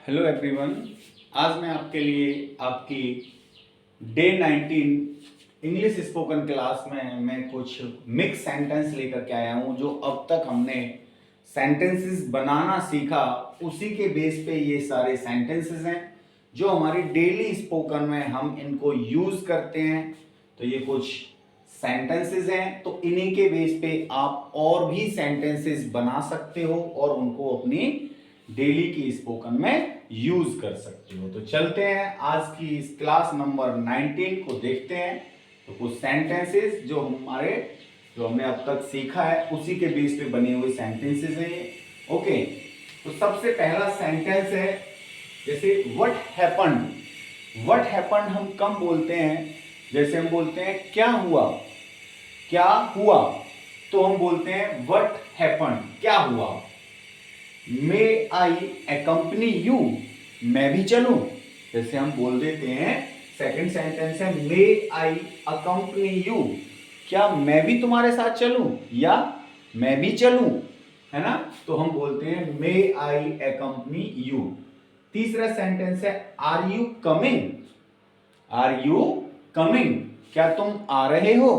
Hello everyone. आज मैं आपके लिए आपकी डे 19 इंग्लिश स्पोकन क्लास में मैं कुछ मिक्स सेंटेंस लेकर के आया हूँ। जो अब तक हमने सेंटेंसेस बनाना सीखा उसी के बेस पे ये सारे सेंटेंसेस हैं जो हमारी डेली स्पोकन में हम इनको यूज करते हैं। तो ये कुछ सेंटेंसेस हैं, तो इन्हीं के बेस पे आप और भी सेंटेंसेस बना सकते हो और उनको अपनी डेली की स्पोकन में यूज कर सकते हो। तो चलते हैं आज की इस क्लास नंबर 19 को देखते हैं। तो कुछ सेंटेंसेस जो हमने अब तक सीखा है उसी के बेस पे बने हुए सेंटेंसेस हैं ये। ओके, तो सबसे पहला सेंटेंस है जैसे व्हाट हैपेंड। व्हाट हैपेंड हम कम बोलते हैं, जैसे हम बोलते हैं क्या हुआ, क्या हुआ, तो हम बोलते हैं व्हाट हैपेंड, क्या हुआ। मे आई अकम्पनी यू, मैं भी चलूं, जैसे हम बोल देते हैं। सेकंड सेंटेंस है मे आई अकम्पनी यू, क्या मैं भी तुम्हारे साथ चलूं या मैं भी चलूं, है ना। तो हम बोलते हैं मे आई अकम्पनी यू। तीसरा सेंटेंस है are you coming. Are you coming, क्या तुम आ रहे हो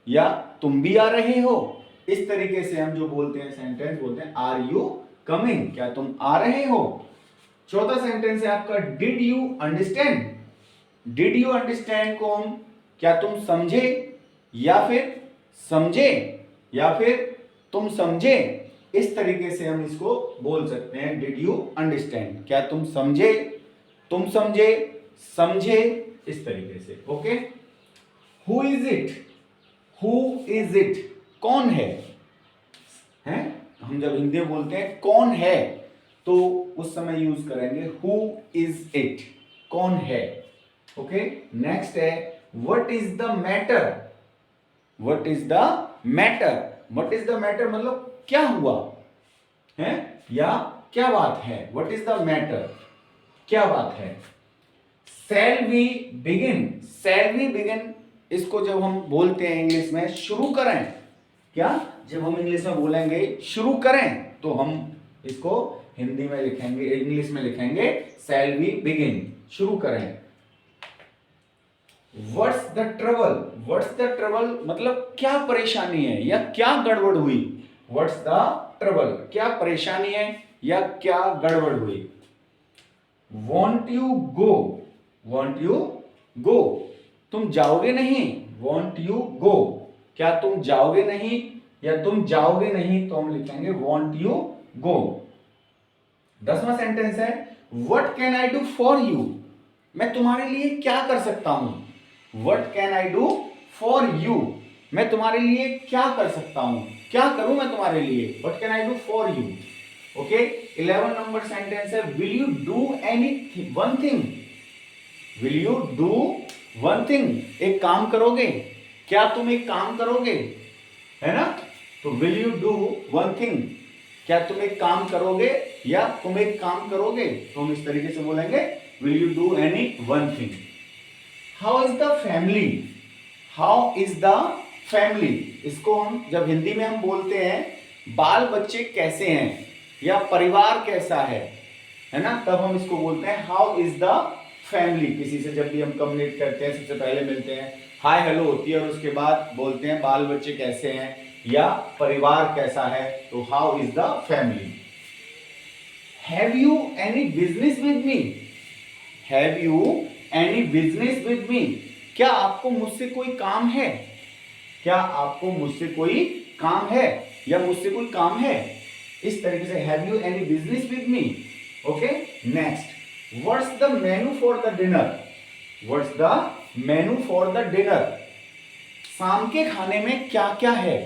या तुम भी आ रहे हो। इस तरीके से हम जो बोलते हैं सेंटेंस बोलते हैं आर यू कमिंग, क्या तुम आ रहे हो। चौथा सेंटेंस है आपका did you understand. Did you understand को हम क्या तुम समझे या फिर समझे या फिर तुम समझे, इस तरीके से हम इसको बोल सकते हैं। डिड यू अंडरस्टैंड, क्या तुम समझे, तुम समझे, समझे, इस तरीके से। Okay, who is it. Who is it, कौन है, हैं? हम जब हिंदी में बोलते हैं कौन है तो उस समय यूज करेंगे हु इज इट, कौन है। ओके, नेक्स्ट है what is the matter. What is the matter, what is the matter मतलब क्या हुआ है या क्या बात है। व्हाट इज द मैटर, क्या बात है। Shall we begin. Shall we begin, इसको जब हम बोलते हैं इंग्लिश में शुरू करें, क्या जब हम इंग्लिश में बोलेंगे शुरू करें तो हम इसको हिंदी में लिखेंगे, इंग्लिश में लिखेंगे शैल वी बिगिन, शुरू करें। What's the trouble. What's the trouble मतलब क्या परेशानी है या क्या गड़बड़ हुई। व्हाट्स द ट्रबल, क्या परेशानी है या क्या गड़बड़ हुई। Want you go. Want you go, तुम जाओगे नहीं। वॉन्ट यू गो, क्या तुम जाओगे नहीं या तुम जाओगे नहीं, तो हम लिखेंगे वॉन्ट यू गो। 10वां सेंटेंस है what can I do for you. मैं तुम्हारे लिए क्या कर सकता हूं। What can I do for you, मैं तुम्हारे लिए क्या कर सकता हूं, क्या करूं मैं तुम्हारे लिए। What can I do for you. Okay, 11 number sentence है will you do any one thing. Will you do one thing, एक काम करोगे, क्या तुम एक काम करोगे, है ना। तो will you do one thing, क्या तुम एक काम करोगे या तुम एक काम करोगे, तो हम इस तरीके से बोलेंगे will you do any one thing. How is the family. How is the family, इसको हम जब हिंदी में हम बोलते हैं बाल बच्चे कैसे हैं या परिवार कैसा है ना, तब हम इसको बोलते हैं हाउ इज द फैमिली। किसी से जब भी हम कम्युनिकेट करते हैं सबसे पहले मिलते हैं हाय हेलो होती है और उसके बाद बोलते हैं बाल बच्चे कैसे हैं या परिवार कैसा है, तो how is the family. Have you any business with me. Have you any business with me, क्या आपको मुझसे कोई काम है, क्या आपको मुझसे कोई काम है या मुझसे कोई काम है, इस तरीके से have you any business with me. Okay, next what's the menu for the dinner. What's the menu for the dinner, शाम के खाने में क्या क्या है,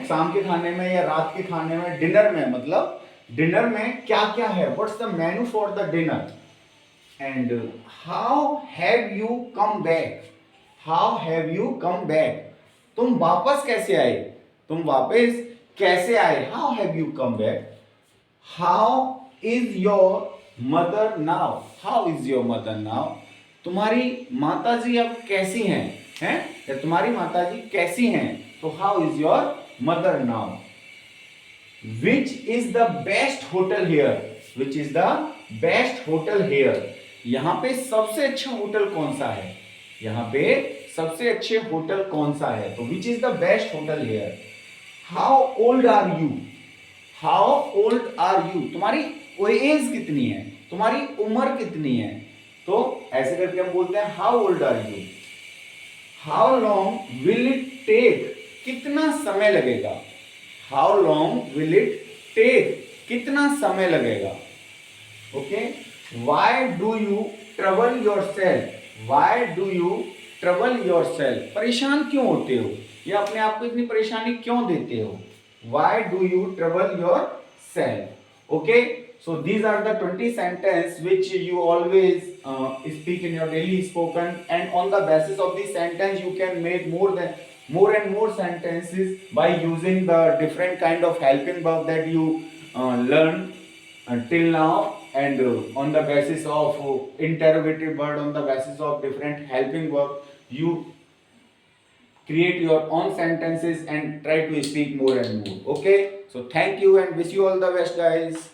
शाम के खाने में या रात के खाने में, डिनर में मतलब डिनर में क्या क्या है। What's the menu for the dinner. And how have you come back. How have you come back, तुम वापस कैसे आए, तुम वापस कैसे आए, how have you come back. How is your mother now. How is your mother now, तुम्हारी माताजी अब कैसी हैं या तुम्हारी माताजी कैसी हैं, तो how is your mother now. Which is the best hotel here. Which is the best hotel here. यहाँ पे सबसे अच्छा होटल कौन सा है, यहाँ पे सबसे अच्छे होटल कौन सा है, तो which is the best hotel here. How old are you, how old are you, तुम्हारी एज कितनी है, तुम्हारी उम्र कितनी है, तो ऐसे करके हम बोलते हैं how old are you. How long will it take, कितना समय लगेगा, how long will it take, कितना समय लगेगा। Okay, why do you trouble yourself, why do you trouble yourself, परेशान क्यों होते हो, या अपने आप को इतनी परेशानी क्यों देते हो, Y do you trouble your self. Okay, so these are the 20 sentence which you always speak in your daily spoken, and on the basis of this sentence you can make more and more sentences by using the different kind of helping verb that you learn until now, and on the basis of interrogative word, on the basis of different helping verb, you create your own sentences and try to speak more and more. Okay, so thank you and wish you all the best, guys.